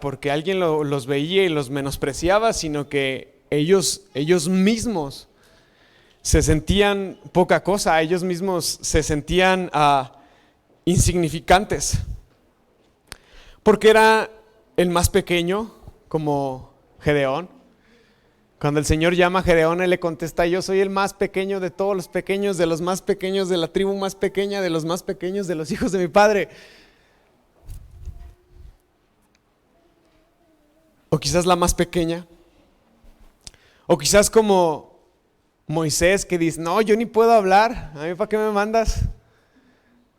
porque alguien los veía y los menospreciaba, sino que ellos mismos se sentían poca cosa, ellos mismos se sentían insignificantes, porque era el más pequeño, como Gedeón. Cuando el Señor llama a Gedeón, él le contesta: yo soy el más pequeño de todos los pequeños, de los más pequeños de la tribu más pequeña, de los más pequeños de los hijos de mi padre. O quizás la más pequeña. O quizás como Moisés, que dice: no, yo ni puedo hablar, ¿a mí para qué me mandas?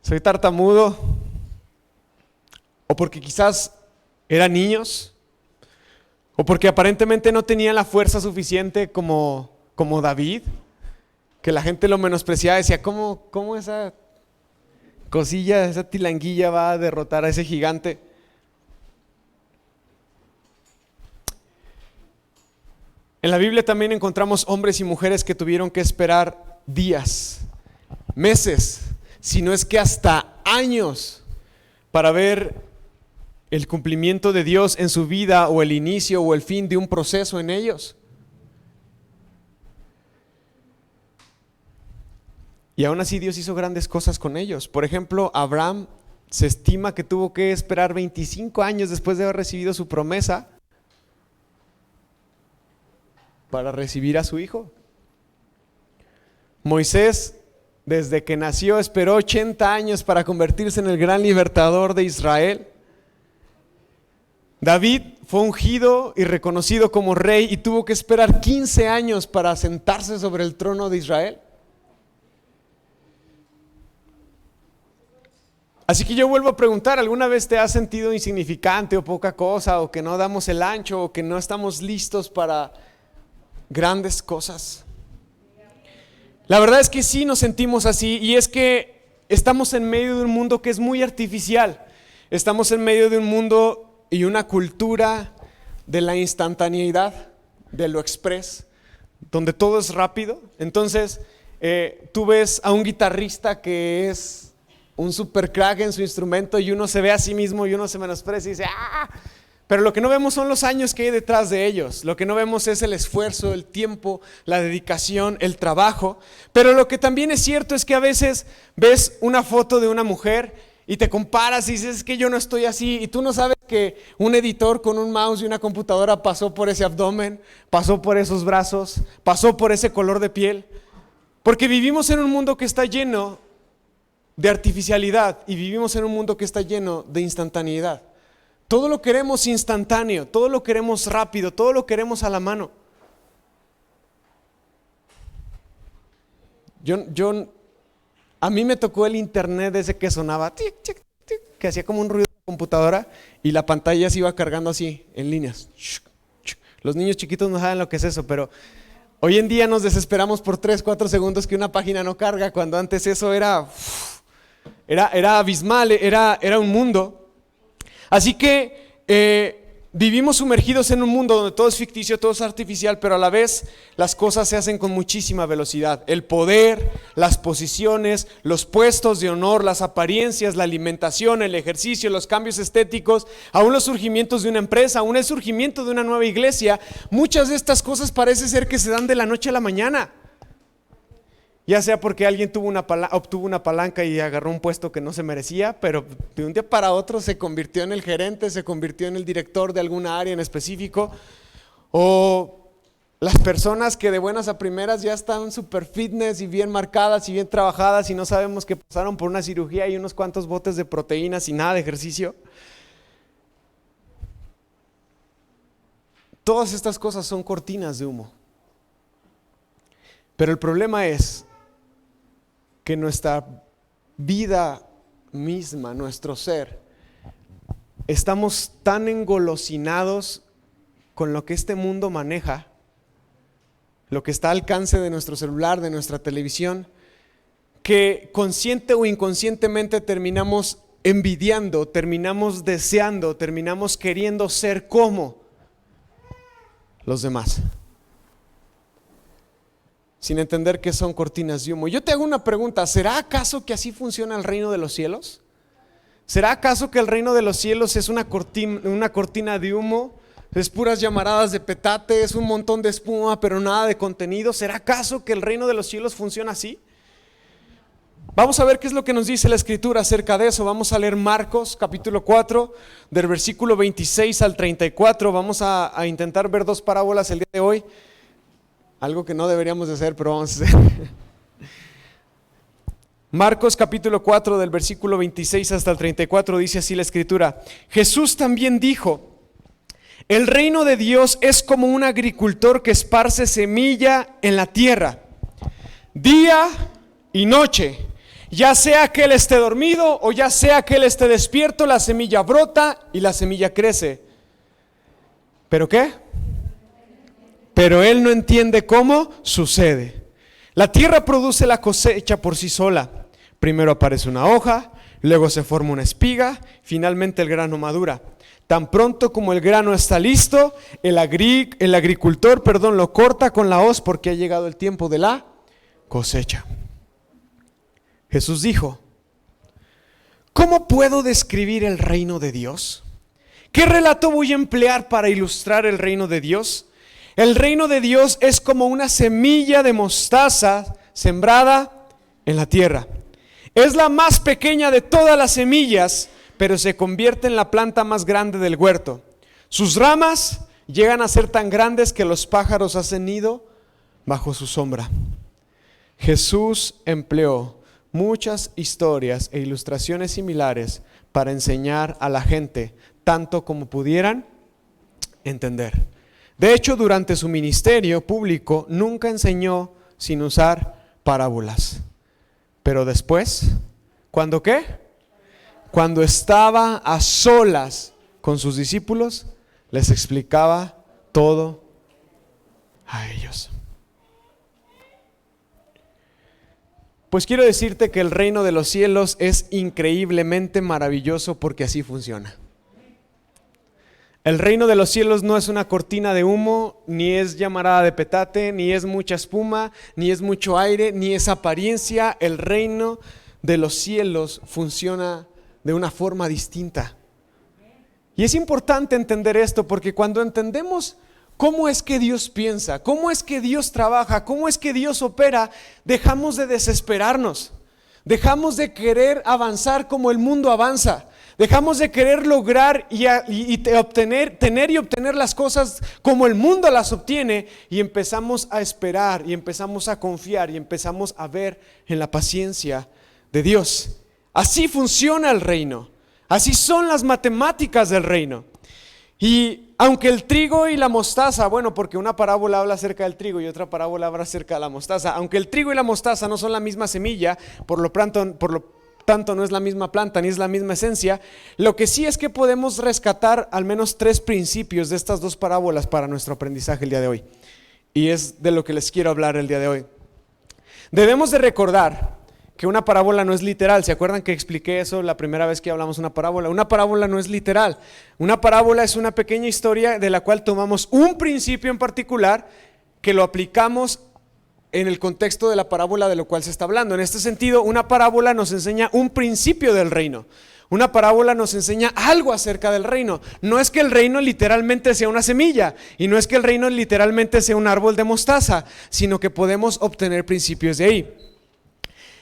Soy tartamudo. O porque quizás eran niños, o porque aparentemente no tenían la fuerza suficiente como David, que la gente lo menospreciaba, decía: ¿cómo esa cosilla, esa tilanguilla va a derrotar a ese gigante? En la Biblia también encontramos hombres y mujeres que tuvieron que esperar días, meses, si no es que hasta años, para ver el cumplimiento de Dios en su vida, o el inicio o el fin de un proceso en ellos. Y aún así Dios hizo grandes cosas con ellos. Por ejemplo, Abraham se estima que tuvo que esperar 25 años después de haber recibido su promesa para recibir a su hijo. Moisés, desde que nació, esperó 80 años para convertirse en el gran libertador de Israel. David fue ungido y reconocido como rey y tuvo que esperar 15 años para sentarse sobre el trono de Israel. Así que yo vuelvo a preguntar: ¿alguna vez te has sentido insignificante o poca cosa, o que no damos el ancho, o que no estamos listos para grandes cosas? La verdad es que sí nos sentimos así, y es que estamos en medio de un mundo que es muy artificial. Estamos en medio de un mundo y una cultura de la instantaneidad, de lo express, donde todo es rápido. Entonces tú ves a un guitarrista que es un super crack en su instrumento, y uno se ve a sí mismo y uno se menosprecia y dice: ¡ah! Pero lo que no vemos son los años que hay detrás de ellos. Lo que no vemos es el esfuerzo, el tiempo, la dedicación, el trabajo. Pero lo que también es cierto es que a veces ves una foto de una mujer y te comparas y dices: es que yo no estoy así. Y tú no sabes que un editor con un mouse y una computadora pasó por ese abdomen, pasó por esos brazos, pasó por ese color de piel. Porque vivimos en un mundo que está lleno de artificialidad, y vivimos en un mundo que está lleno de instantaneidad. Todo lo queremos instantáneo, todo lo queremos rápido, todo lo queremos a la mano. A mí me tocó el internet ese que sonaba tic, tic, tic, que hacía como un ruido de computadora, y la pantalla se iba cargando así en líneas. Los niños chiquitos no saben lo que es eso, pero hoy en día nos desesperamos por 3-4 segundos que una página no carga, cuando antes eso era abismal, era un mundo. Así que vivimos sumergidos en un mundo donde todo es ficticio, todo es artificial, pero a la vez las cosas se hacen con muchísima velocidad. El poder, las posiciones, los puestos de honor, las apariencias, la alimentación, el ejercicio, los cambios estéticos, aún los surgimientos de una empresa, aún el surgimiento de una nueva iglesia. Muchas de estas cosas parece ser que se dan de la noche a la mañana. Ya sea porque alguien obtuvo una palanca y agarró un puesto que no se merecía, pero de un día para otro se convirtió en el gerente, se convirtió en el director de alguna área en específico. O las personas que de buenas a primeras ya están super fitness y bien marcadas y bien trabajadas, y no sabemos que pasaron por una cirugía y unos cuantos botes de proteínas y nada de ejercicio. Todas estas cosas son cortinas de humo. Pero el problema es que nuestra vida misma, nuestro ser, estamos tan engolosinados con lo que este mundo maneja, lo que está al alcance de nuestro celular, de nuestra televisión, que consciente o inconscientemente terminamos envidiando, terminamos deseando, terminamos queriendo ser como los demás, sin entender que son cortinas de humo. Yo te hago una pregunta: ¿será acaso que así funciona el reino de los cielos? ¿Será acaso que el reino de los cielos es una cortina de humo? Es puras llamaradas de petate, es un montón de espuma, pero nada de contenido. ¿Será acaso que el reino de los cielos funciona así? Vamos a ver qué es lo que nos dice la Escritura acerca de eso. Vamos a leer Marcos capítulo 4, del versículo 26 al 34. Vamos a intentar ver dos parábolas el día de hoy. Algo que no deberíamos de hacer, pero vamos a hacer. Marcos capítulo 4, del versículo 26 hasta el 34, dice así la Escritura. Jesús también dijo: el reino de Dios es como un agricultor que esparce semilla en la tierra, día y noche. Ya sea que él esté dormido o ya sea que él esté despierto, la semilla brota y la semilla crece. ¿Pero qué? Pero él no entiende cómo sucede. La tierra produce la cosecha por sí sola. Primero aparece una hoja, luego se forma una espiga, finalmente el grano madura. Tan pronto como el grano está listo, el agricultor lo corta con la hoz porque ha llegado el tiempo de la cosecha. Jesús dijo: ¿cómo puedo describir el reino de Dios? ¿Qué relato voy a emplear para ilustrar el reino de Dios? El reino de Dios es como una semilla de mostaza sembrada en la tierra. Es la más pequeña de todas las semillas, pero se convierte en la planta más grande del huerto. Sus ramas llegan a ser tan grandes que los pájaros hacen nido bajo su sombra. Jesús empleó muchas historias e ilustraciones similares para enseñar a la gente tanto como pudieran entender. De hecho, durante su ministerio público nunca enseñó sin usar parábolas. Pero después, ¿cuándo qué? Cuando estaba a solas con sus discípulos, les explicaba todo a ellos. Pues quiero decirte que el reino de los cielos es increíblemente maravilloso porque así funciona. El reino de los cielos no es una cortina de humo, ni es llamarada de petate, ni es mucha espuma, ni es mucho aire, ni es apariencia. El reino de los cielos funciona de una forma distinta. Y es importante entender esto porque cuando entendemos cómo es que Dios piensa, cómo es que Dios trabaja, cómo es que Dios opera, dejamos de desesperarnos, dejamos de querer avanzar como el mundo avanza. Dejamos de querer lograr tener y obtener las cosas como el mundo las obtiene y empezamos a esperar y empezamos a confiar y empezamos a ver en la paciencia de Dios. Así funciona el reino, así son las matemáticas del reino. Y aunque el trigo y la mostaza, bueno, porque una parábola habla acerca del trigo y otra parábola habla acerca de la mostaza, aunque el trigo y la mostaza no son la misma semilla, por lo tanto no es la misma planta ni es la misma esencia, lo que sí es que podemos rescatar al menos 3 principios de estas dos parábolas para nuestro aprendizaje el día de hoy, y es de lo que les quiero hablar el día de hoy. Debemos de recordar que una parábola no es literal. ¿Se acuerdan que expliqué eso la primera vez que hablamos una parábola? Una parábola no es literal. Una parábola es una pequeña historia de la cual tomamos un principio en particular que lo aplicamos en el contexto de la parábola de lo cual se está hablando. En este sentido, una parábola nos enseña un principio del reino. Una parábola nos enseña algo acerca del reino. No es que el reino literalmente sea una semilla, y no es que el reino literalmente sea un árbol de mostaza, sino que podemos obtener principios de ahí.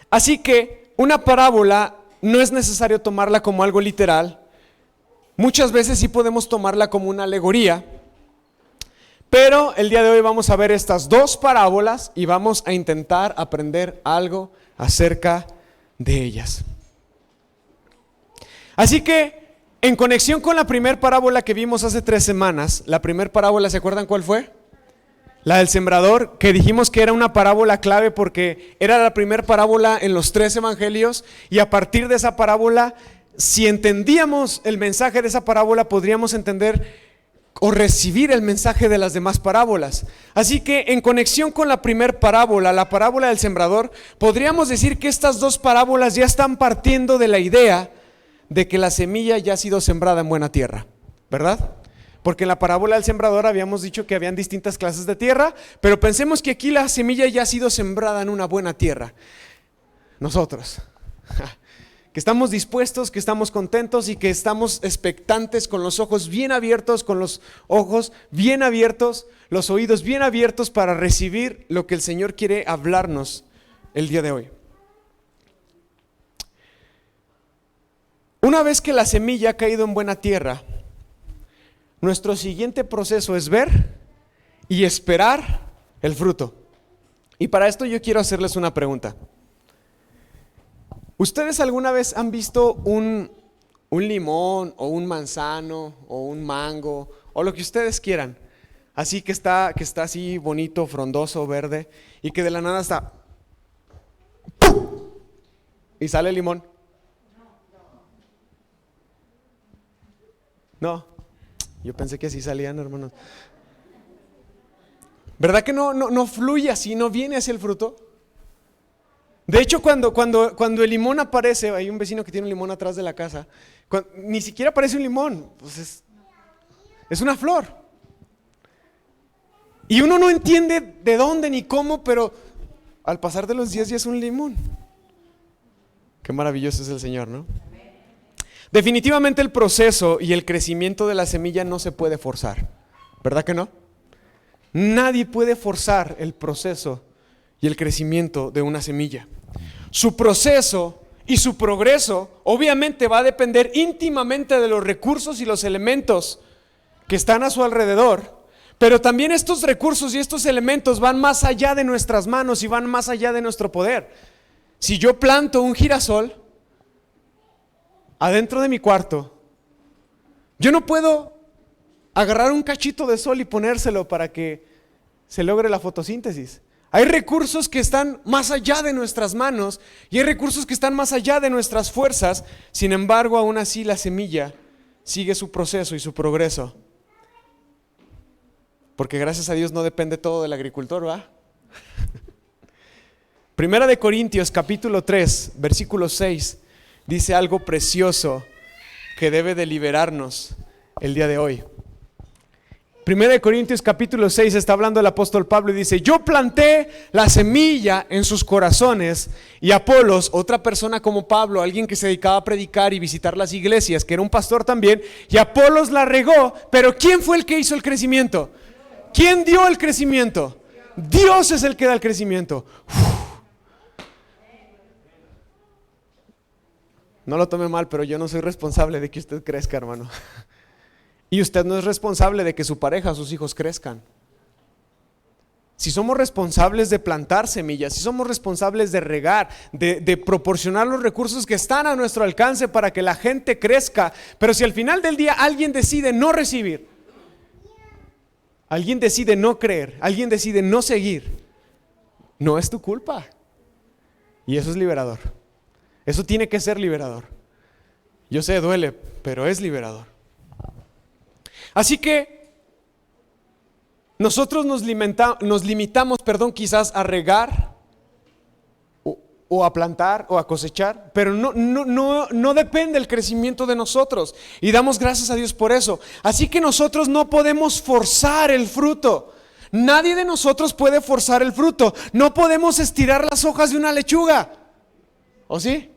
Así que una parábola no es necesario tomarla como algo literal. Muchas veces sí podemos tomarla como una alegoría. Pero el día de hoy vamos a ver estas dos parábolas y vamos a intentar aprender algo acerca de ellas. Así que, en conexión con la primera parábola que vimos hace 3 semanas, la primera parábola, ¿se acuerdan cuál fue? La del sembrador, que dijimos que era una parábola clave porque era la primera parábola en los 3 evangelios, y a partir de esa parábola, si entendíamos el mensaje de esa parábola, podríamos entender o recibir el mensaje de las demás parábolas. Así que en conexión con la primera parábola, la parábola del sembrador, podríamos decir que estas dos parábolas ya están partiendo de la idea de que la semilla ya ha sido sembrada en buena tierra, ¿verdad? Porque en la parábola del sembrador habíamos dicho que habían distintas clases de tierra, pero pensemos que aquí la semilla ya ha sido sembrada en una buena tierra. Nosotros, que estamos dispuestos, que estamos contentos y que estamos expectantes, con los ojos bien abiertos, con los ojos bien abiertos, los oídos bien abiertos para recibir lo que el Señor quiere hablarnos el día de hoy. Una vez que la semilla ha caído en buena tierra, nuestro siguiente proceso es ver y esperar el fruto. Y para esto yo quiero hacerles una pregunta. ¿Ustedes alguna vez han visto un limón o un manzano o un mango o lo que ustedes quieran? Así que está así bonito, frondoso, verde, y que de la nada está ¡pum! Y sale el limón. No, yo pensé que así salían, hermanos. ¿Verdad que no fluye así, no viene hacia el fruto? De hecho, cuando el limón aparece, hay un vecino que tiene un limón atrás de la casa, ni siquiera parece un limón, pues es una flor. Y uno no entiende de dónde ni cómo, pero al pasar de los días ya es un limón. Qué maravilloso es el Señor, ¿no? Definitivamente el proceso y el crecimiento de la semilla no se puede forzar, ¿verdad que no? Nadie puede forzar el proceso y el crecimiento de una semilla. Su proceso y su progreso obviamente va a depender íntimamente de los recursos y los elementos que están a su alrededor, pero también estos recursos y estos elementos van más allá de nuestras manos y van más allá de nuestro poder. Si yo planto un girasol adentro de mi cuarto, yo no puedo agarrar un cachito de sol y ponérselo para que se logre la fotosíntesis. Hay recursos que están más allá de nuestras manos y hay recursos que están más allá de nuestras fuerzas. Sin embargo, aún así la semilla sigue su proceso y su progreso. Porque gracias a Dios no depende todo del agricultor, ¿va? Primera de Corintios capítulo 3, versículo 6, dice algo precioso que debe de liberarnos el día de hoy. Primera de Corintios capítulo 6 está hablando el apóstol Pablo y dice: yo planté la semilla en sus corazones y Apolos, otra persona como Pablo, alguien que se dedicaba a predicar y visitar las iglesias, que era un pastor también, y Apolos la regó, pero ¿quién fue el que hizo el crecimiento? ¿Quién dio el crecimiento? Dios es el que da el crecimiento. No lo tome mal, pero yo no soy responsable de que usted crezca, hermano. Y usted no es responsable de que su pareja o sus hijos crezcan. Si somos responsables de plantar semillas, si somos responsables de regar, de proporcionar los recursos que están a nuestro alcance para que la gente crezca, pero si al final del día alguien decide no recibir, alguien decide no creer, alguien decide no seguir, no es tu culpa. Y eso es liberador. Eso tiene que ser liberador. Yo sé, duele, pero es liberador. Así que nosotros nos limitamos, quizás a regar o a plantar o a cosechar, pero no depende el crecimiento de nosotros y damos gracias a Dios por eso. Así que nosotros no podemos forzar el fruto. Nadie de nosotros puede forzar el fruto. No podemos estirar las hojas de una lechuga. ¿O sí?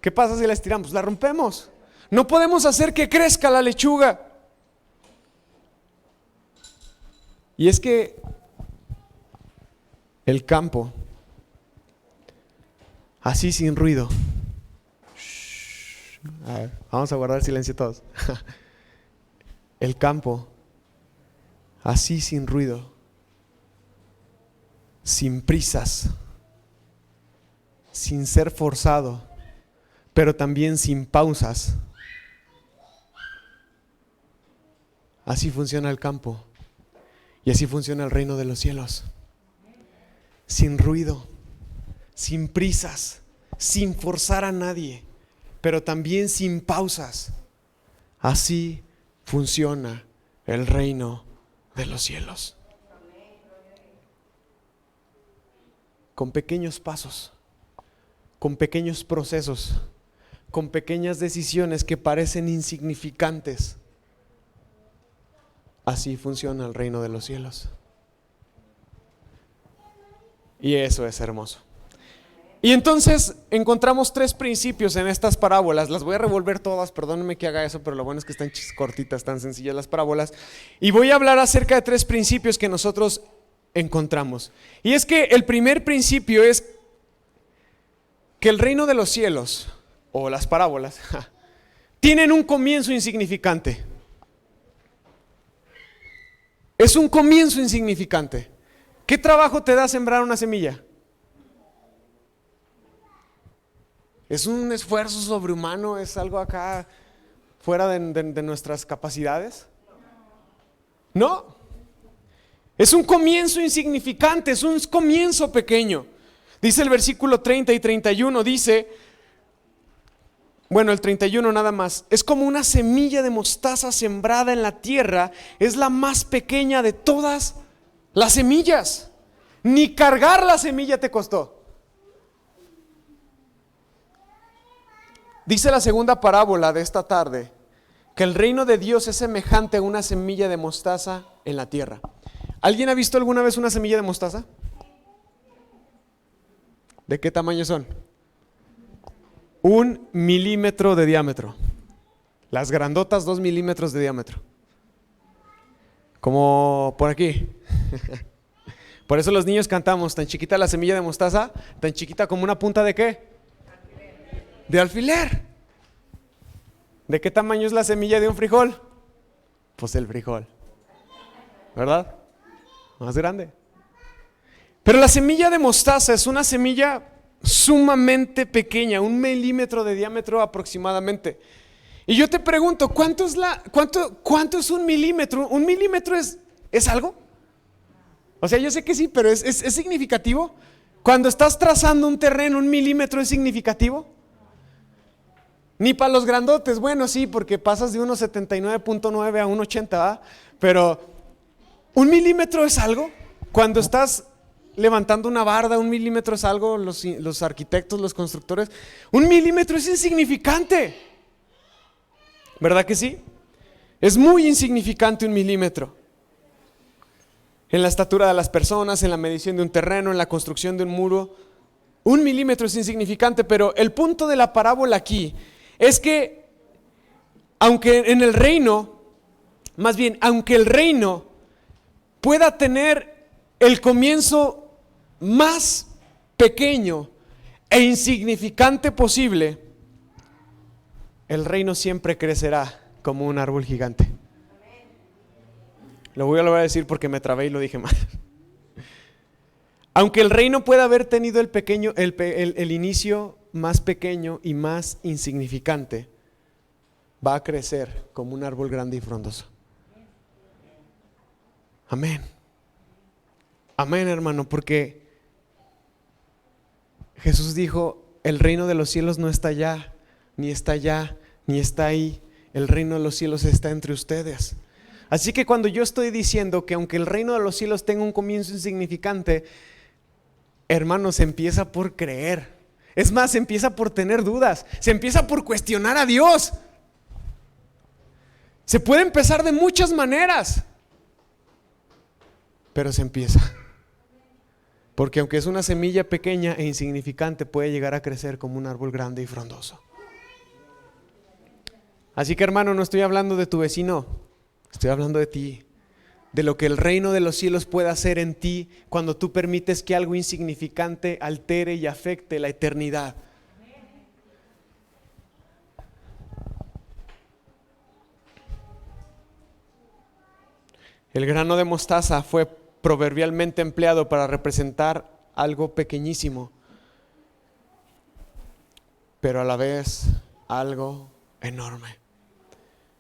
¿Qué pasa si la estiramos? La rompemos. No podemos hacer que crezca la lechuga. Y es que el campo, así sin ruido, a ver, vamos a guardar silencio todos. El campo, así sin ruido, sin prisas, sin ser forzado, pero también sin pausas. Así funciona el campo. Y así funciona el reino de los cielos. Sin ruido, sin prisas, sin forzar a nadie, pero también sin pausas. Así funciona el reino de los cielos. Con pequeños pasos, con pequeños procesos, con pequeñas decisiones que parecen insignificantes. Así funciona el reino de los cielos. Y eso es hermoso. Y entonces encontramos tres principios en estas parábolas. Las voy a revolver todas, perdónenme que haga eso, pero lo bueno es que están cortitas, tan sencillas las parábolas. Y voy a hablar acerca de tres principios que nosotros encontramos. Y es que el primer principio es que el reino de los cielos, o las parábolas, tienen un comienzo insignificante. Es un comienzo insignificante. ¿Qué trabajo te da sembrar una semilla? ¿Es un esfuerzo sobrehumano? ¿Es algo acá fuera de nuestras capacidades? No. Es un comienzo insignificante, es un comienzo pequeño. Dice el versículo 30 y 31, dice, bueno, el 31 nada más, es como una semilla de mostaza sembrada en la tierra, es la más pequeña de todas las semillas. Ni cargar la semilla te costó. Dice la segunda parábola de esta tarde que el reino de Dios es semejante a una semilla de mostaza en la tierra. ¿Alguien ha visto alguna vez una semilla de mostaza? ¿De qué tamaño son? 1 milímetro de diámetro. Las grandotas 2 milímetros de diámetro. Como por aquí. Por eso los niños cantamos, tan chiquita la semilla de mostaza, tan chiquita como una punta de ¿qué? De alfiler. ¿De qué tamaño es la semilla de un frijol? Pues el frijol, ¿verdad? Más grande. Pero la semilla de mostaza es una semilla sumamente pequeña, 1 milímetro de diámetro aproximadamente. Y yo te pregunto, ¿cuánto es 1 milímetro? ¿1 milímetro es algo? O sea, yo sé que sí, pero ¿es significativo? Cuando estás trazando un terreno, 1 milímetro es significativo. Ni para los grandotes, bueno, sí, porque pasas de 1.79.9 a 1.80, ¿verdad? Pero 1 milímetro es algo. Cuando estás levantando una barda, 1 milímetro es algo. Los arquitectos, los constructores, 1 milímetro es insignificante, ¿verdad que sí? Es muy insignificante 1 milímetro. En la estatura de las personas, en la medición de un terreno, en la construcción de un muro, 1 milímetro es insignificante. Pero el punto de la parábola aquí es que aunque en el reino, más bien, aunque el reino pueda tener el comienzo más pequeño e insignificante posible, el reino siempre crecerá como un árbol gigante. Lo voy a volver a decir porque me trabé y lo dije mal. Aunque el reino pueda haber tenido el inicio más pequeño y más insignificante, va a crecer como un árbol grande y frondoso. Amén. Amén, hermano, porque Jesús dijo, el reino de los cielos no está allá, ni está allá, ni está ahí. El reino de los cielos está entre ustedes. Así que cuando yo estoy diciendo que aunque el reino de los cielos tenga un comienzo insignificante, hermanos, se empieza por creer. Es más, se empieza por tener dudas, se empieza por cuestionar a Dios. Se puede empezar de muchas maneras, pero se empieza. Porque aunque es una semilla pequeña e insignificante, puede llegar a crecer como un árbol grande y frondoso. Así que, hermano, no estoy hablando de tu vecino, estoy hablando de ti, de lo que el reino de los cielos puede hacer en ti cuando tú permites que algo insignificante altere y afecte la eternidad. El grano de mostaza fue proverbialmente empleado para representar algo pequeñísimo, pero a la vez algo enorme.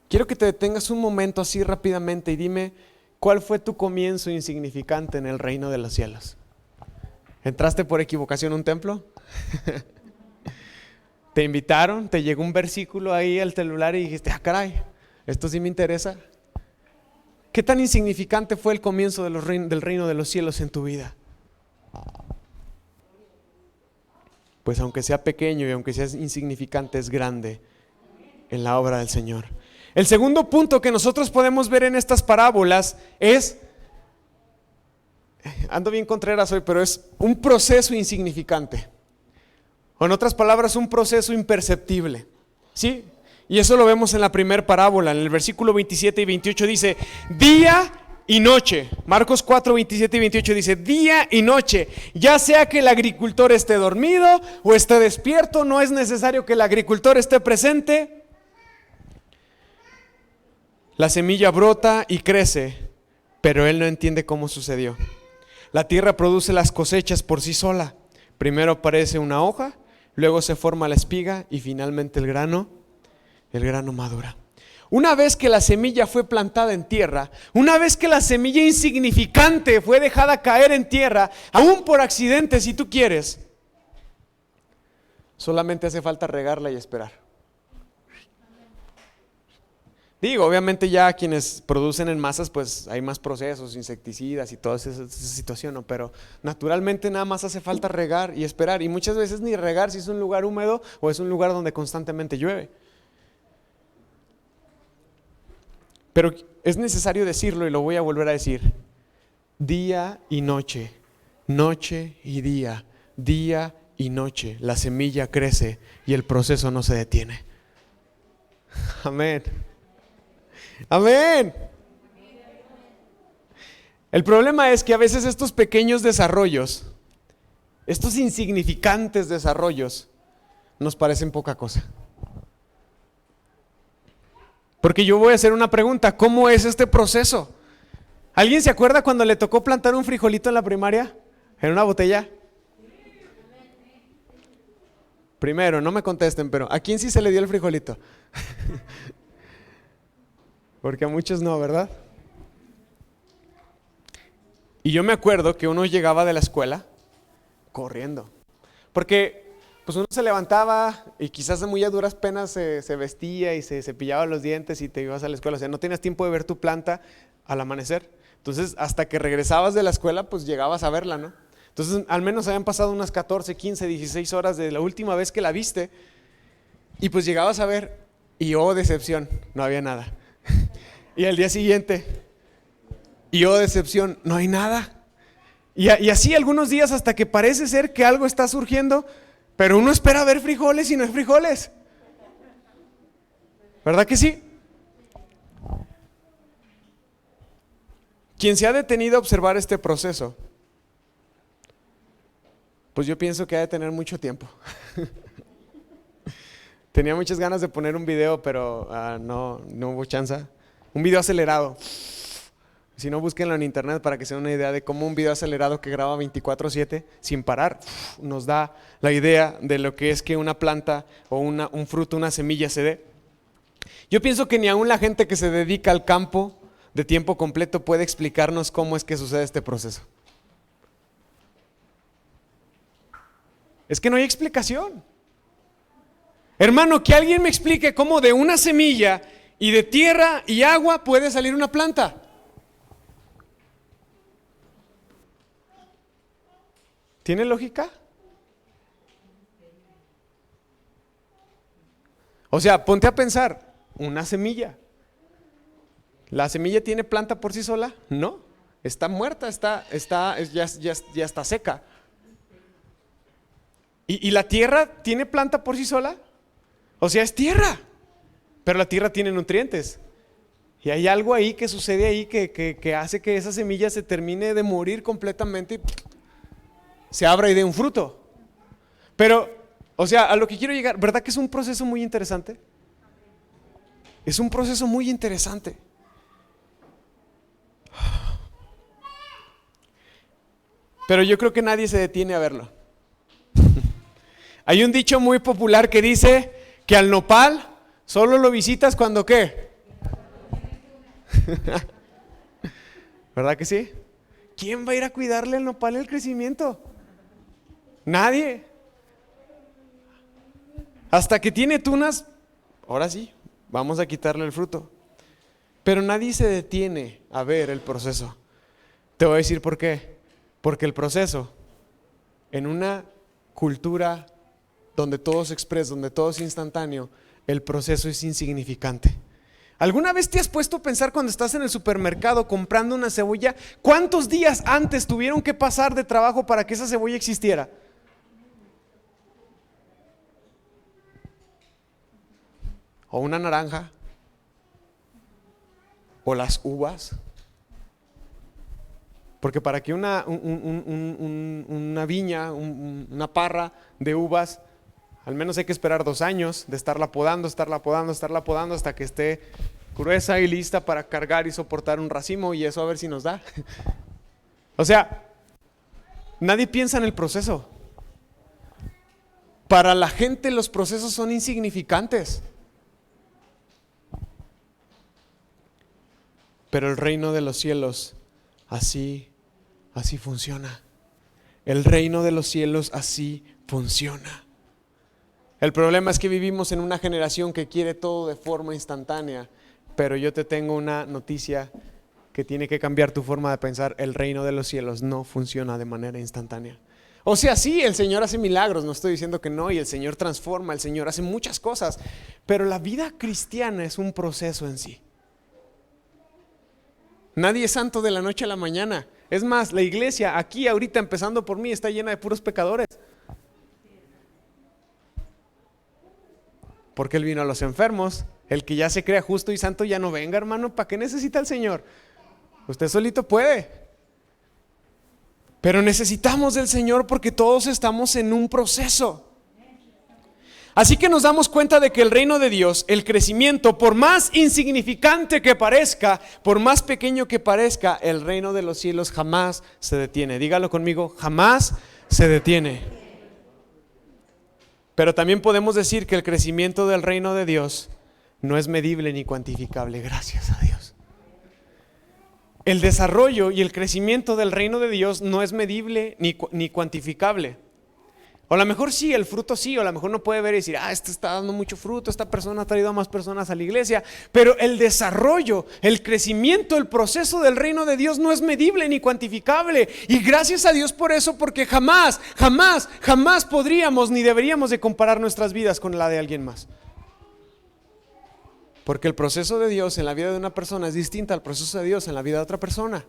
Quiero que te detengas un momento así rápidamente y dime, ¿cuál fue tu comienzo insignificante en el reino de los cielos? ¿Entraste por equivocación a un templo? ¿Te invitaron? ¿Te llegó un versículo ahí al celular y dijiste, caray, esto sí me interesa? ¿Qué tan insignificante fue el comienzo del reino de los cielos en tu vida? Pues aunque sea pequeño y aunque sea insignificante, es grande en la obra del Señor. El segundo punto que nosotros podemos ver en estas parábolas es, ando bien contreras hoy, pero es un proceso insignificante. O en otras palabras, un proceso imperceptible. ¿Sí? Y eso lo vemos en la primera parábola. En el versículo 27 y 28 dice, día y noche. Marcos 4, 27 y 28 dice, día y noche. Ya sea que el agricultor esté dormido o esté despierto, no es necesario que el agricultor esté presente. La semilla brota y crece, pero él no entiende cómo sucedió. La tierra produce las cosechas por sí sola. Primero aparece una hoja, luego se forma la espiga y finalmente el grano madura. Una vez que la semilla fue plantada en tierra, una vez que la semilla insignificante fue dejada caer en tierra, aún por accidente si tú quieres, solamente hace falta regarla y esperar. Digo, obviamente ya quienes producen en masas, pues hay más procesos, insecticidas y toda esa situación, ¿no? Pero naturalmente nada más hace falta regar y esperar. Y muchas veces ni regar si es un lugar húmedo o es un lugar donde constantemente llueve. Pero es necesario decirlo y lo voy a volver a decir. Día y noche, noche y día y noche. La semilla crece y el proceso no se detiene. Amén. Amén. El problema es que a veces estos pequeños desarrollos, estos insignificantes desarrollos, nos parecen poca cosa. Porque yo voy a hacer una pregunta, ¿cómo es este proceso? ¿Alguien se acuerda cuando le tocó plantar un frijolito en la primaria? ¿En una botella? Primero, no me contesten, pero ¿a quién sí se le dio el frijolito? Porque a muchos no, ¿verdad? Y yo me acuerdo que uno llegaba de la escuela corriendo. Porque pues uno se levantaba y quizás muy a duras penas se vestía y se cepillaba los dientes y te ibas a la escuela. O sea, no tenías tiempo de ver tu planta al amanecer. Entonces, hasta que regresabas de la escuela, pues llegabas a verla, ¿no? Entonces, al menos habían pasado unas 14, 15, 16 horas de la última vez que la viste. Y pues llegabas a ver y oh, decepción, no había nada. Y al día siguiente, y oh, decepción, no hay nada. Y así algunos días hasta que parece ser que algo está surgiendo, pero uno espera ver frijoles y no hay frijoles. ¿Verdad que sí? Quien se ha detenido a observar este proceso, pues yo pienso que ha de tener mucho tiempo. Tenía muchas ganas de poner un video, pero no hubo chance. Un video acelerado. Si no, búsquenlo en internet para que se den una idea de cómo un video acelerado que graba 24/7 sin parar nos da la idea de lo que es que una planta o un fruto, una semilla se dé. Yo pienso que ni aún la gente que se dedica al campo de tiempo completo puede explicarnos cómo es que sucede este proceso. Es que no hay explicación. Hermano, que alguien me explique cómo de una semilla y de tierra y agua puede salir una planta. ¿Tiene lógica? O sea, ponte a pensar, una semilla. ¿La semilla tiene planta por sí sola? No, está muerta, ya está seca. ¿Y la tierra tiene planta por sí sola? O sea, es tierra, pero la tierra tiene nutrientes. Y hay algo ahí que sucede ahí que hace que esa semilla se termine de morir completamente y se abra y dé un fruto. Pero, o sea, a lo que quiero llegar, ¿verdad que es un proceso muy interesante? Es un proceso muy interesante. Pero yo creo que nadie se detiene a verlo. Hay un dicho muy popular que dice que al nopal solo lo visitas cuando ¿qué? ¿Verdad que sí? ¿Quién va a ir a cuidarle el nopal el crecimiento? Nadie. Hasta que tiene tunas, ahora sí, vamos a quitarle el fruto. Pero nadie se detiene a ver el proceso. Te voy a decir por qué. Porque el proceso, en una cultura donde todo se expresa, donde todo es instantáneo, el proceso es insignificante. ¿Alguna vez te has puesto a pensar cuando estás en el supermercado comprando una cebolla, cuántos días antes tuvieron que pasar de trabajo para que esa cebolla existiera? o una naranja, o las uvas. Porque para que una viña, una parra de uvas, al menos hay que esperar 2 años de estarla podando hasta que esté gruesa y lista para cargar y soportar un racimo, y eso a ver si nos da. O sea, nadie piensa en el proceso. Para la gente los procesos son insignificantes. Pero el reino de los cielos así funciona. El reino de los cielos así funciona. El problema es que vivimos en una generación que quiere todo de forma instantánea, pero yo te tengo una noticia que tiene que cambiar tu forma de pensar. El reino de los cielos no funciona de manera instantánea. O sea, sí, el Señor hace milagros, no estoy diciendo que no, y el Señor transforma, el Señor hace muchas cosas, pero la vida cristiana es un proceso en sí. Nadie es santo de la noche a la mañana. Es más, la iglesia aquí ahorita, empezando por mí, está llena de puros pecadores. Porque Él vino a los enfermos. El que ya se crea justo y santo ya no venga, hermano. ¿Para qué necesita el Señor? Usted solito puede. Pero necesitamos del Señor porque todos estamos en un proceso. Así que nos damos cuenta de que el reino de Dios, el crecimiento, por más insignificante que parezca, por más pequeño que parezca, el reino de los cielos jamás se detiene. Dígalo conmigo, jamás se detiene. Pero también podemos decir que el crecimiento del reino de Dios no es medible ni cuantificable, gracias a Dios. El desarrollo y el crecimiento del reino de Dios no es medible ni cuantificable. O a lo mejor sí, el fruto sí, o a lo mejor no puede ver y decir, este está dando mucho fruto, esta persona ha traído a más personas a la iglesia, pero el desarrollo, el crecimiento, el proceso del reino de Dios no es medible ni cuantificable, y gracias a Dios por eso, porque jamás podríamos ni deberíamos de comparar nuestras vidas con la de alguien más. Porque el proceso de Dios en la vida de una persona es distinta al proceso de Dios en la vida de otra persona.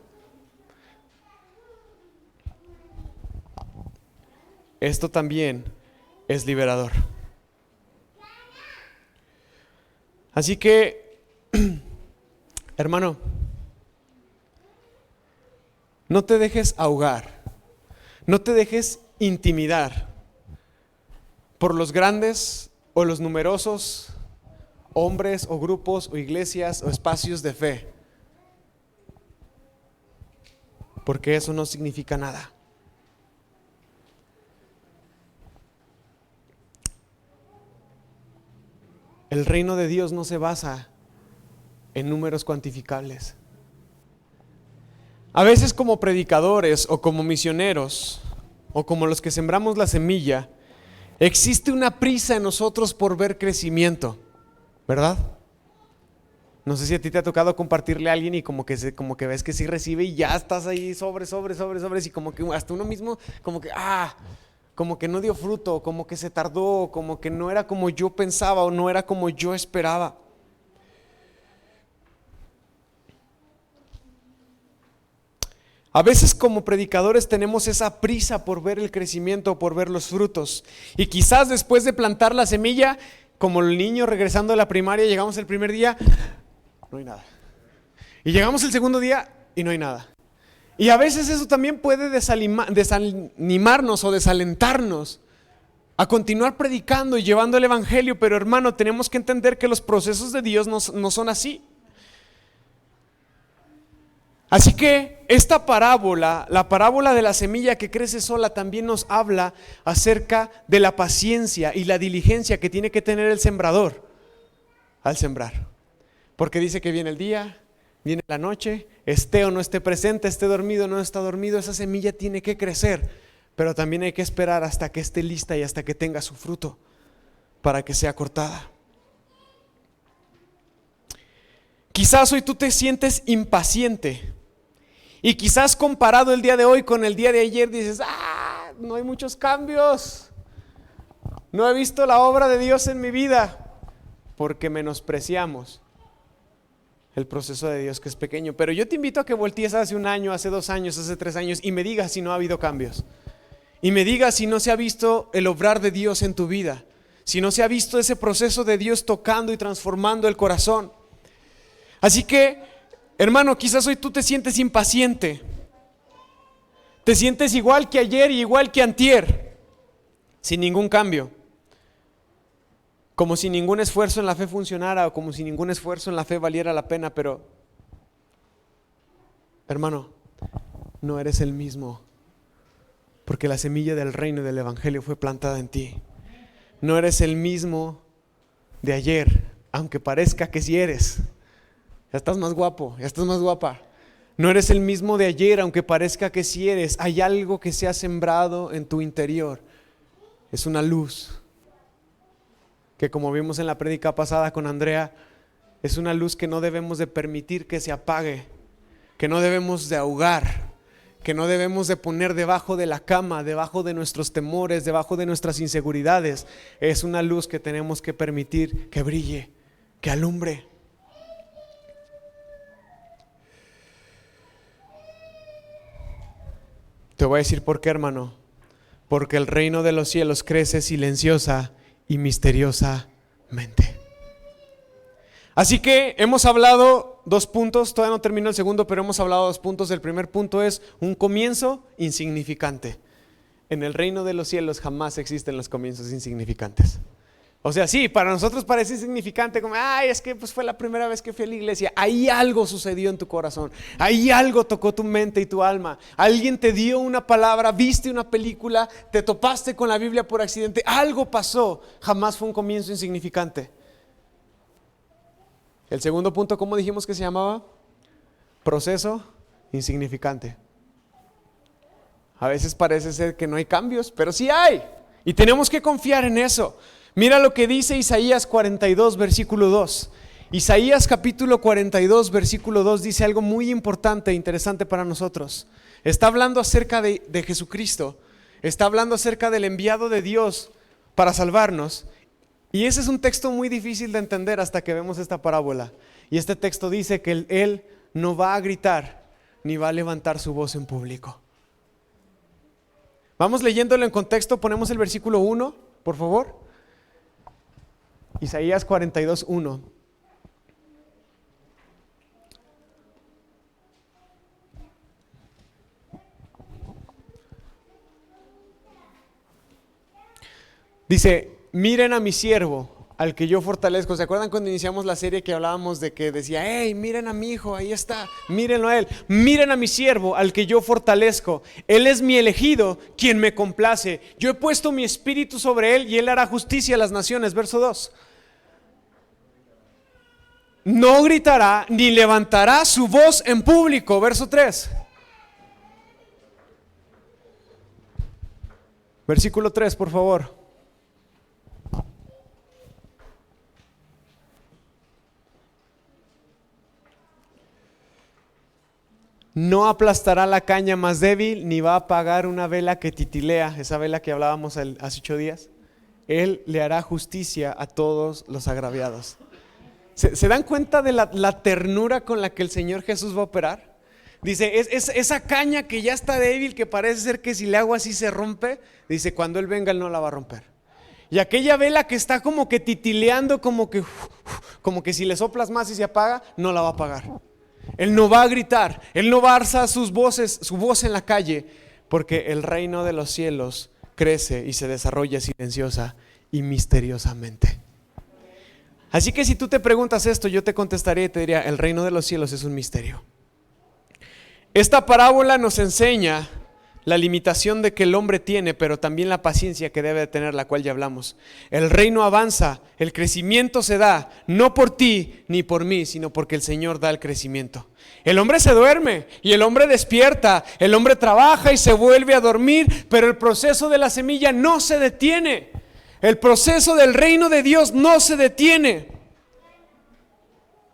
Esto también es liberador. Así que, hermano, no te dejes ahogar, no te dejes intimidar por los grandes o los numerosos hombres o grupos o iglesias o espacios de fe, porque eso no significa nada. El reino de Dios no se basa en números cuantificables. A veces como predicadores o como misioneros o como los que sembramos la semilla, existe una prisa en nosotros por ver crecimiento, ¿verdad? No sé si a ti te ha tocado compartirle a alguien y como que ves que sí recibe y ya estás ahí sobre y como que hasta uno mismo como que no dio fruto, como que se tardó, como que no era como yo pensaba o no era como yo esperaba. A veces como predicadores tenemos esa prisa por ver el crecimiento, por ver los frutos. Y quizás después de plantar la semilla, como el niño regresando a la primaria, llegamos el primer día, no hay nada. Y llegamos el segundo día y no hay nada. Y a veces eso también puede desanimarnos o desalentarnos a continuar predicando y llevando el evangelio. Pero hermano, tenemos que entender que los procesos de Dios no son así. Así que esta parábola, la parábola de la semilla que crece sola, también nos habla acerca de la paciencia y la diligencia que tiene que tener el sembrador al sembrar. Porque dice que viene el día, viene la noche, esté o no esté presente, esté dormido o no está dormido, esa semilla tiene que crecer, pero también hay que esperar hasta que esté lista y hasta que tenga su fruto para que sea cortada. Quizás hoy tú te sientes impaciente y quizás comparado el día de hoy con el día de ayer dices, no hay muchos cambios, no he visto la obra de Dios en mi vida, porque menospreciamos el proceso de Dios que es pequeño. Pero yo te invito a que voltees hace 1 año, hace 2 años, hace 3 años y me digas si no ha habido cambios. Y me digas si no se ha visto el obrar de Dios en tu vida. si no se ha visto ese proceso de Dios tocando y transformando el corazón. Así que, hermano, quizás hoy tú te sientes impaciente, te sientes igual que ayer y igual que antier, sin ningún cambio, como si ningún esfuerzo en la fe funcionara o como si ningún esfuerzo en la fe valiera la pena. Pero, hermano, no eres el mismo, porque la semilla del reino y del evangelio fue plantada en ti. No eres el mismo de ayer, aunque parezca que sí eres. Ya estás más guapo, ya estás más guapa. No eres el mismo de ayer, aunque parezca que sí eres. Hay algo que se ha sembrado en tu interior. Es una luz que, como vimos en la prédica pasada con Andrea, es una luz que no debemos de permitir que se apague, que no debemos de ahogar, que no debemos de poner debajo de la cama, debajo de nuestros temores, debajo de nuestras inseguridades. Es una luz que tenemos que permitir que brille, que alumbre. Te voy a decir por qué, hermano. Porque el reino de los cielos crece silenciosa y misteriosamente. Así que hemos hablado 2 puntos, todavía no termino el segundo, pero hemos hablado 2 puntos. El primer punto es un comienzo insignificante. En el reino de los cielos jamás existen los comienzos insignificantes. O sea, sí, para nosotros parece insignificante, como, es que pues fue la primera vez que fui a la iglesia. Ahí algo sucedió en tu corazón, ahí algo tocó tu mente y tu alma. Alguien te dio una palabra, viste una película, te topaste con la Biblia por accidente, algo pasó. Jamás fue un comienzo insignificante. El segundo punto, ¿cómo dijimos que se llamaba? Proceso insignificante. A veces parece ser que no hay cambios, pero sí hay, y tenemos que confiar en eso. Mira lo que dice Isaías 42, versículo 2. Isaías capítulo 42, versículo 2 dice algo muy importante e interesante para nosotros. Está hablando acerca de Jesucristo, está hablando acerca del enviado de Dios para salvarnos. Y ese es un texto muy difícil de entender hasta que vemos esta parábola. Y este texto dice que Él no va a gritar ni va a levantar su voz en público. Vamos leyéndolo en contexto, ponemos el versículo 1, por favor. Isaías 42, 1. Dice, miren a mi siervo, al que yo fortalezco. ¿Se acuerdan cuando iniciamos la serie que hablábamos de que decía, hey, miren a mi hijo, ahí está, mírenlo a él. Miren a mi siervo, al que yo fortalezco. Él es mi elegido, quien me complace. Yo he puesto mi espíritu sobre él y él hará justicia a las naciones. Verso 2. No gritará ni levantará su voz en público. Verso 3. Versículo 3, por favor. No aplastará la caña más débil, ni va a apagar una vela que titilea, esa vela que hablábamos hace 8 días. Él le hará justicia a todos los agraviados. ¿Se dan cuenta de la ternura con la que el Señor Jesús va a operar? Dice, esa caña que ya está débil, que parece ser que si le hago así se rompe, dice, cuando Él venga Él no la va a romper. Y aquella vela que está como que titileando, como que si le soplas más y se apaga, no la va a apagar. Él no va a gritar, Él no va a alzar su voz en la calle, porque el reino de los cielos crece y se desarrolla silenciosa y misteriosamente. Así que si tú te preguntas esto, yo te contestaría y te diría, el reino de los cielos es un misterio. Esta parábola nos enseña la limitación de que el hombre tiene, pero también la paciencia que debe de tener, la cual ya hablamos. El reino avanza, el crecimiento se da, no por ti ni por mí, sino porque el Señor da el crecimiento. El hombre se duerme y el hombre despierta, el hombre trabaja y se vuelve a dormir, pero el proceso de la semilla no se detiene. El proceso del reino de Dios no se detiene.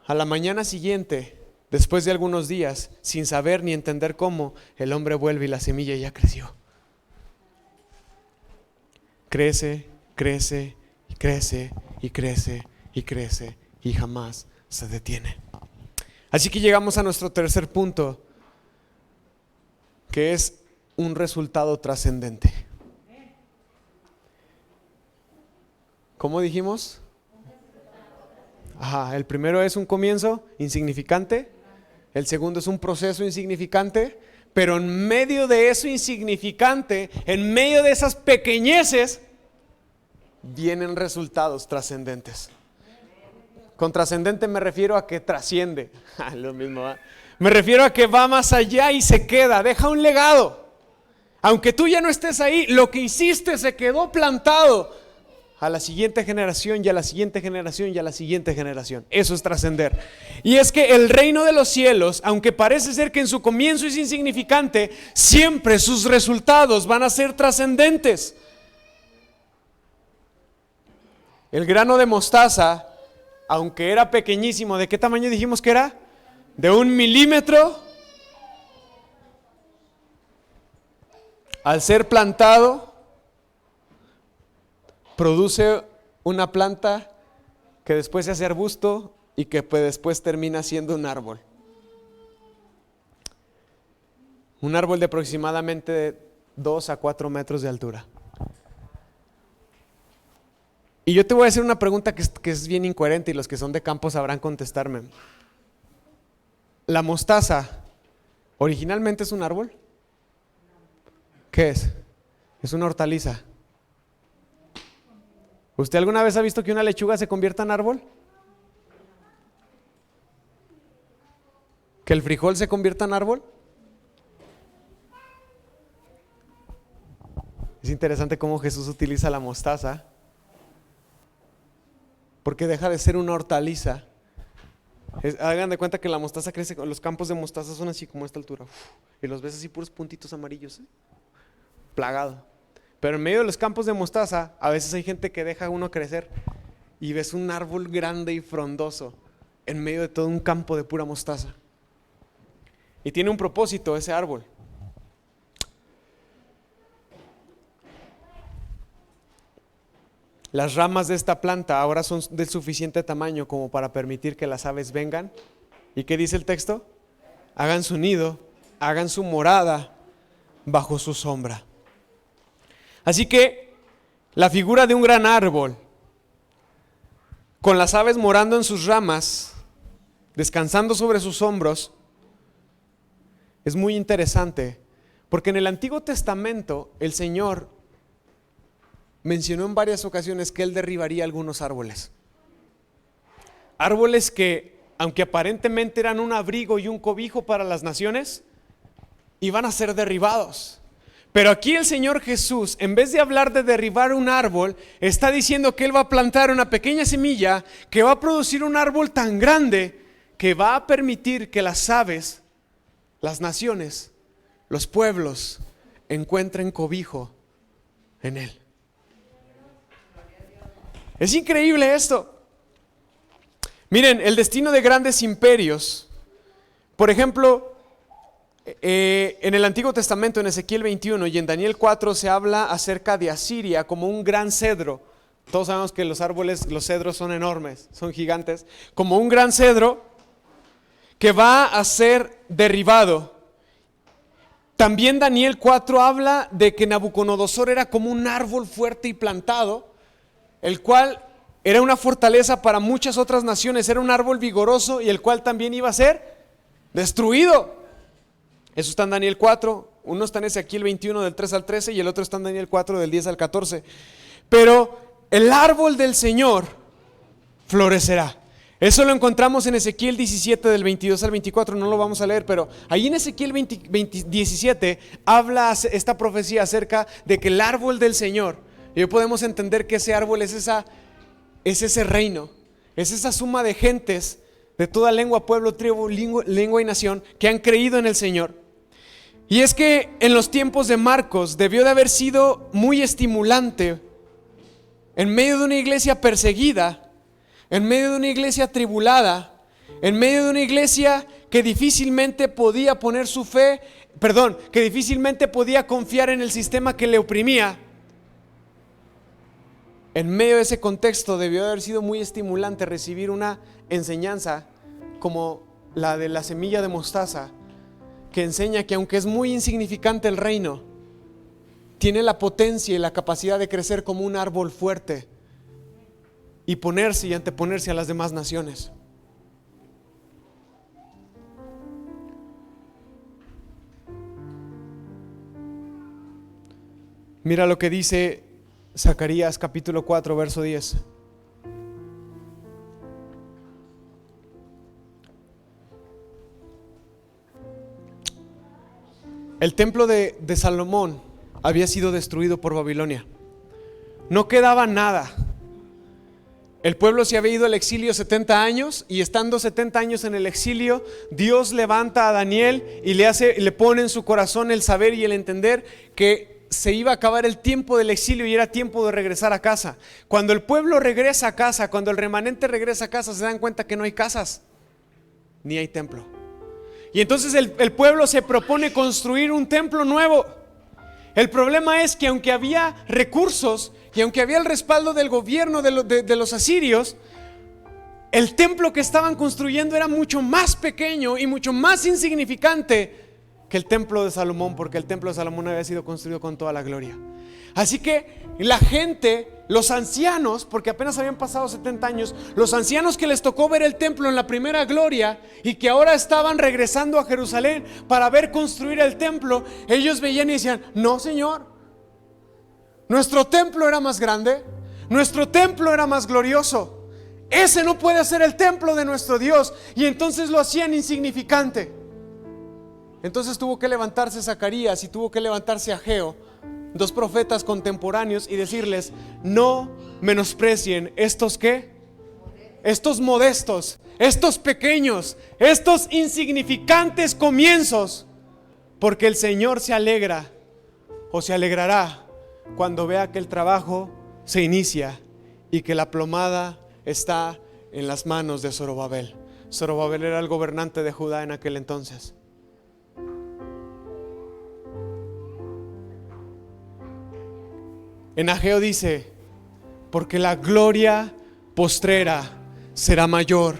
A la mañana siguiente, después de algunos días, sin saber ni entender cómo, el hombre vuelve y la semilla ya creció. Crece, crece, y crece, y crece, y crece, y jamás se detiene. Así que llegamos a nuestro tercer punto, que es un resultado trascendente. ¿Cómo dijimos? Ajá, el primero es un comienzo insignificante, el segundo es un proceso insignificante, pero en medio de eso insignificante, en medio de esas pequeñeces, vienen resultados trascendentes. Con trascendente me refiero a que trasciende. Lo mismo, ¿va? Me refiero a que va más allá y se queda, deja un legado. Aunque tú ya no estés ahí, lo que hiciste se quedó plantado a la siguiente generación y a la siguiente generación y a la siguiente generación. Eso es trascender. Y es que el reino de los cielos, aunque parece ser que en su comienzo es insignificante, siempre sus resultados van a ser trascendentes. El grano de mostaza, aunque era pequeñísimo, ¿de qué tamaño dijimos que era? De 1 milímetro. Al ser plantado, produce una planta que después se hace arbusto y que después termina siendo un árbol. Un árbol de aproximadamente 2 a 4 metros de altura. Y yo te voy a hacer una pregunta que es bien incoherente y los que son de campo sabrán contestarme. ¿La mostaza originalmente es un árbol? ¿Qué es? Es una hortaliza. ¿Usted alguna vez ha visto que una lechuga se convierta en árbol? ¿Que el frijol se convierta en árbol? Es interesante cómo Jesús utiliza la mostaza, porque deja de ser una hortaliza. Hagan de cuenta que la mostaza crece, los campos de mostaza son así como a esta altura, y los ves así puros puntitos amarillos, plagado. Pero en medio de los campos de mostaza, a veces hay gente que deja uno crecer y ves un árbol grande y frondoso en medio de todo un campo de pura mostaza. Y tiene un propósito ese árbol. Las ramas de esta planta ahora son de suficiente tamaño como para permitir que las aves vengan. ¿Y qué dice el texto? Hagan su nido, hagan su morada bajo su sombra. Así que la figura de un gran árbol, con las aves morando en sus ramas, descansando sobre sus hombros, es muy interesante, porque en el Antiguo Testamento el Señor mencionó en varias ocasiones que Él derribaría algunos árboles. Árboles que, aunque aparentemente eran un abrigo y un cobijo para las naciones, iban a ser derribados. Pero aquí el Señor Jesús, en vez de hablar de derribar un árbol, está diciendo que Él va a plantar una pequeña semilla que va a producir un árbol tan grande que va a permitir que las aves, las naciones, los pueblos encuentren cobijo en Él. Es increíble esto. Miren, el destino de grandes imperios, por ejemplo, en el Antiguo Testamento, en Ezequiel 21 y en Daniel 4 se habla acerca de Asiria como un gran cedro. Todos sabemos que los árboles, los cedros son enormes, son gigantes. Como un gran cedro que va a ser derribado. También Daniel 4 habla de que Nabucodonosor era como un árbol fuerte y plantado, el cual era una fortaleza para muchas otras naciones, era un árbol vigoroso y el cual también iba a ser destruido. Eso está en Daniel 4, uno está en Ezequiel 21 del 3 al 13 y el otro está en Daniel 4 del 10 al 14. Pero el árbol del Señor florecerá. Eso lo encontramos en Ezequiel 17 del 22 al 24, no lo vamos a leer, pero ahí en Ezequiel 17 habla esta profecía acerca de que el árbol del Señor, y hoy podemos entender que ese árbol es ese reino, es esa suma de gentes de toda lengua, pueblo, tribu, lengua y nación que han creído en el Señor. Y es que en los tiempos de Marcos debió de haber sido muy estimulante, en medio de una iglesia perseguida, en medio de una iglesia tribulada, en medio de una iglesia que difícilmente podía poner su fe, que difícilmente podía confiar en el sistema que le oprimía. En medio de ese contexto debió de haber sido muy estimulante recibir una enseñanza como la de la semilla de mostaza, que enseña que aunque es muy insignificante el reino, tiene la potencia y la capacidad de crecer como un árbol fuerte y ponerse y anteponerse a las demás naciones. Mira lo que dice Zacarías capítulo 4, verso 10. El templo de Salomón había sido destruido por Babilonia. No quedaba nada. El pueblo se había ido al exilio 70 años y estando 70 años en el exilio, Dios levanta a Daniel y le pone en su corazón el saber y el entender que se iba a acabar el tiempo del exilio y era tiempo de regresar a casa. Cuando el pueblo regresa a casa, cuando el remanente regresa a casa, se dan cuenta que no hay casas, ni hay templo. Y entonces el pueblo se propone construir un templo nuevo. El problema es que aunque había recursos y aunque había el respaldo del gobierno de los asirios, el templo que estaban construyendo era mucho más pequeño y mucho más insignificante que el templo de Salomón, porque el templo de Salomón había sido construido con toda la gloria. Así que la gente, los ancianos, porque apenas habían pasado 70 años, los ancianos que les tocó ver el templo en la primera gloria y que ahora estaban regresando a Jerusalén para ver construir el templo, ellos veían y decían: no, Señor, nuestro templo era más grande, nuestro templo era más glorioso, ese no puede ser el templo de nuestro Dios. Y entonces lo hacían insignificante. Entonces tuvo que levantarse Zacarías y tuvo que levantarse Ageo, dos profetas contemporáneos, y decirles: no menosprecien estos ¿qué? Estos modestos, estos pequeños, estos insignificantes comienzos, porque el Señor se alegra o se alegrará cuando vea que el trabajo se inicia y que la plomada está en las manos de Zorobabel. Zorobabel era el gobernante de Judá en aquel entonces. En Ageo dice: porque la gloria postrera será mayor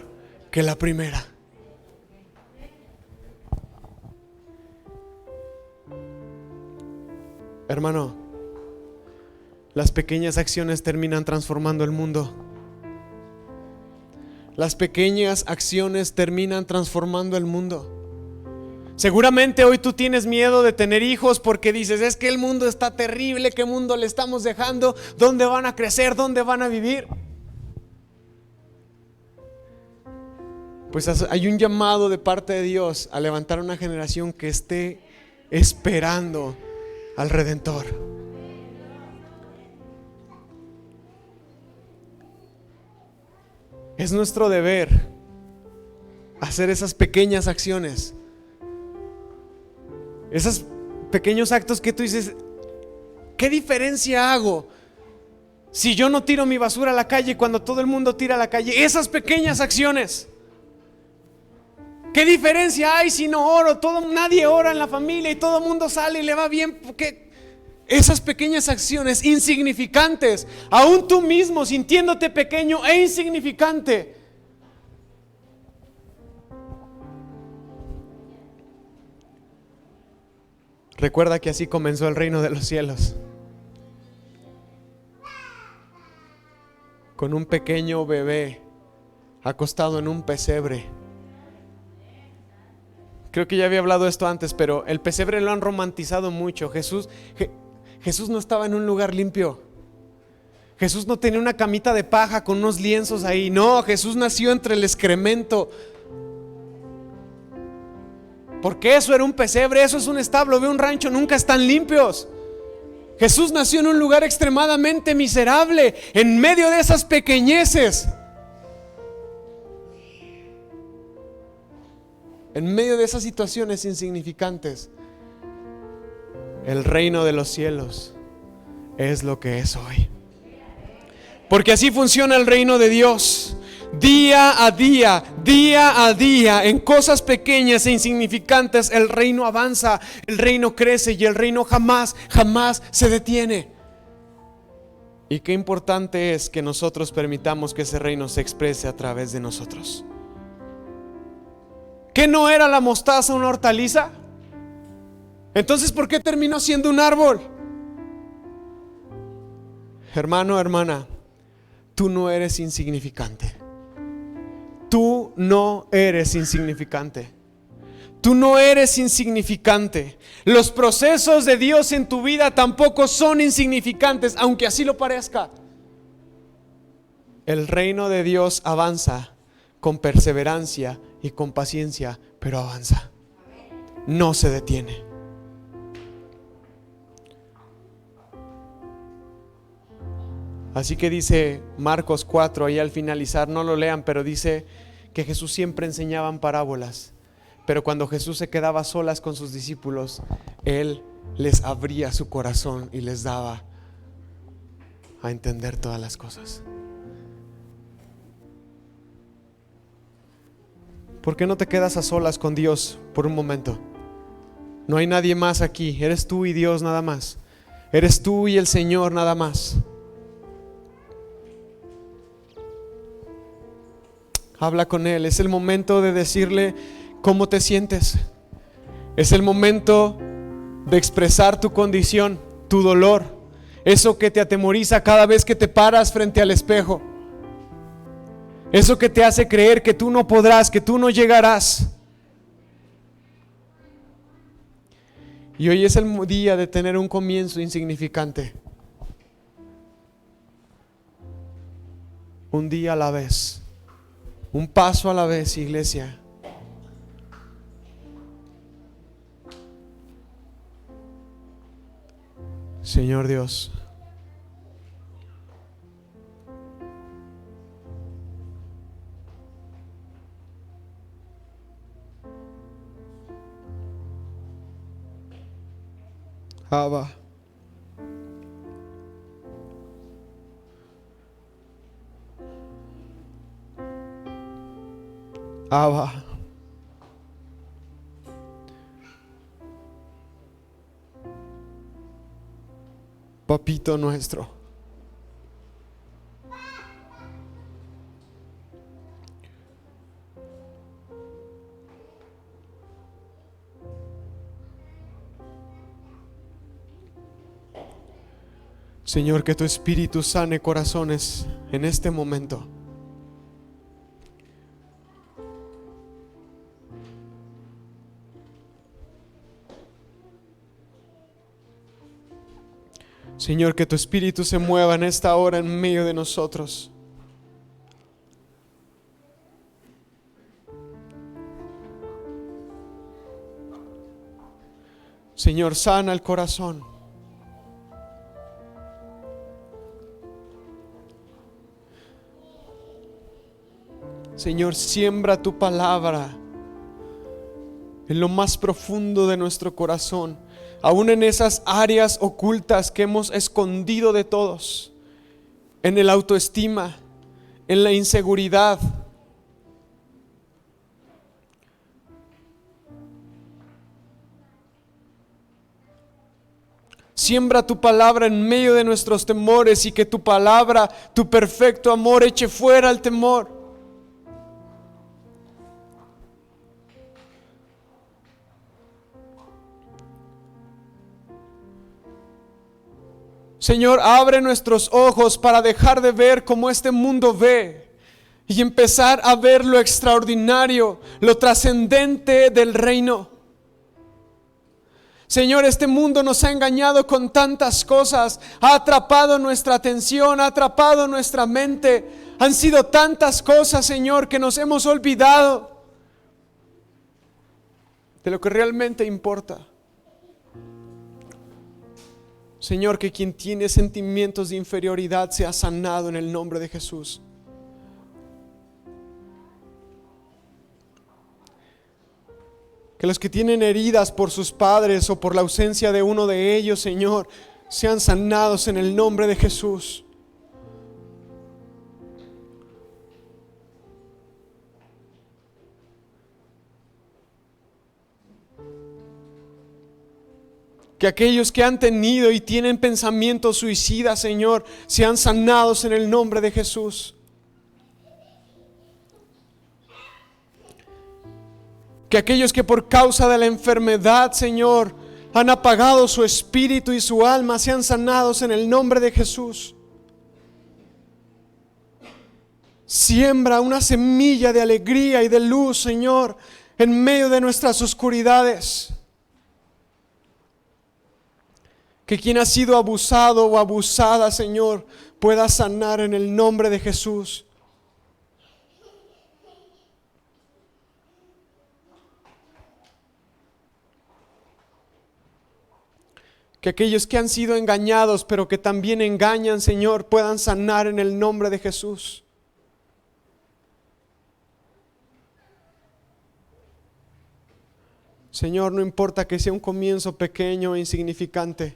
que la primera. Hermano, las pequeñas acciones terminan transformando el mundo. Las pequeñas acciones terminan transformando el mundo. Seguramente hoy tú tienes miedo de tener hijos porque dices: es que el mundo está terrible, ¿qué mundo le estamos dejando? ¿Dónde van a crecer? ¿Dónde van a vivir? Pues hay un llamado de parte de Dios a levantar una generación que esté esperando al Redentor. Es nuestro deber hacer esas pequeñas acciones, esos pequeños actos que tú dices: ¿qué diferencia hago si yo no tiro mi basura a la calle cuando todo el mundo tira a la calle? Esas pequeñas acciones. ¿Qué diferencia hay si no oro? Nadie ora en la familia y todo el mundo sale y le va bien. Porque esas pequeñas acciones insignificantes, aún tú mismo sintiéndote pequeño e insignificante, recuerda que así comenzó el reino de los cielos, con un pequeño bebé acostado en un pesebre. Creo que ya había hablado esto antes, pero el pesebre lo han romantizado mucho. Jesús no estaba en un lugar limpio. Jesús no tenía una camita de paja con unos lienzos ahí. No, Jesús nació entre el excremento. Porque eso era un pesebre, eso es un establo. Ve un rancho, nunca están limpios. Jesús nació en un lugar extremadamente miserable, en medio de esas pequeñeces, en medio de esas situaciones insignificantes. El reino de los cielos es lo que es hoy. Porque así funciona el reino de Dios. Día a día, en cosas pequeñas e insignificantes, el reino avanza, el reino crece y el reino jamás se detiene. Y qué importante es que nosotros permitamos que ese reino se exprese a través de nosotros. ¿Qué no era la mostaza una hortaliza? Entonces, ¿por qué terminó siendo un árbol? Hermano, hermana, tú no eres insignificante. Tú no eres insignificante. Tú no eres insignificante. Los procesos de Dios en tu vida tampoco son insignificantes, aunque así lo parezca. El reino de Dios avanza con perseverancia y con paciencia, pero avanza. No se detiene. Así que dice Marcos 4, ahí al finalizar, no lo lean, pero dice que Jesús siempre enseñaba en parábolas. Pero cuando Jesús se quedaba a solas con sus discípulos, Él les abría su corazón y les daba a entender todas las cosas. ¿Por qué no te quedas a solas con Dios por un momento? No hay nadie más aquí, eres tú y Dios nada más. Eres tú y el Señor nada más. Habla con Él, es el momento de decirle cómo te sientes. Es el momento de expresar tu condición, tu dolor, eso que te atemoriza cada vez que te paras frente al espejo, eso que te hace creer que tú no podrás, que tú no llegarás. Y hoy es el día de tener un comienzo insignificante, un día a la vez, un paso a la vez, iglesia. Señor Dios, Abba, Abba, Papito nuestro, Señor, que tu Espíritu sane corazones en este momento. Señor, que tu Espíritu se mueva en esta hora en medio de nosotros. Señor, sana el corazón. Señor, siembra tu palabra en lo más profundo de nuestro corazón, aún en esas áreas ocultas que hemos escondido de todos, en el autoestima, en la inseguridad. Siembra tu palabra en medio de nuestros temores y que tu palabra, tu perfecto amor, eche fuera el temor. Señor, abre nuestros ojos para dejar de ver como este mundo ve y empezar a ver lo extraordinario, lo trascendente del reino. Señor, este mundo nos ha engañado con tantas cosas, ha atrapado nuestra atención, ha atrapado nuestra mente. Han sido tantas cosas, Señor, que nos hemos olvidado de lo que realmente importa. Señor, que quien tiene sentimientos de inferioridad sea sanado en el nombre de Jesús. Que los que tienen heridas por sus padres o por la ausencia de uno de ellos, Señor, sean sanados en el nombre de Jesús. Que aquellos que han tenido y tienen pensamientos suicidas, Señor, sean sanados en el nombre de Jesús. Que aquellos que por causa de la enfermedad, Señor, han apagado su espíritu y su alma, sean sanados en el nombre de Jesús. Siembra una semilla de alegría y de luz, Señor, en medio de nuestras oscuridades. Que quien ha sido abusado o abusada, Señor, pueda sanar en el nombre de Jesús. Que aquellos que han sido engañados, pero que también engañan, Señor, puedan sanar en el nombre de Jesús. Señor, no importa que sea un comienzo pequeño e insignificante,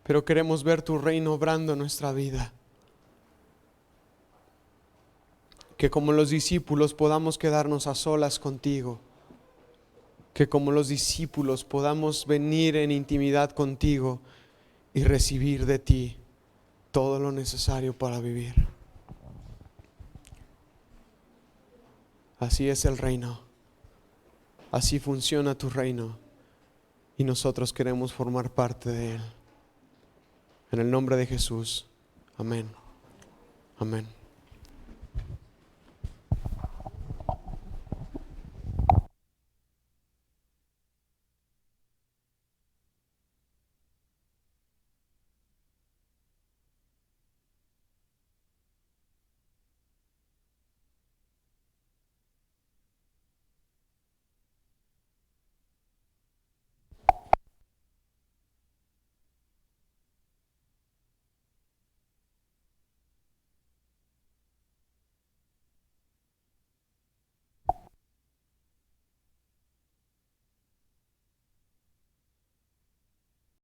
pero queremos ver tu reino obrando en nuestra vida. Que como los discípulos podamos quedarnos a solas contigo. Que como los discípulos podamos venir en intimidad contigo y recibir de ti todo lo necesario para vivir. Así es el reino. Así funciona tu reino. Y nosotros queremos formar parte de él. En el nombre de Jesús. Amén. Amén.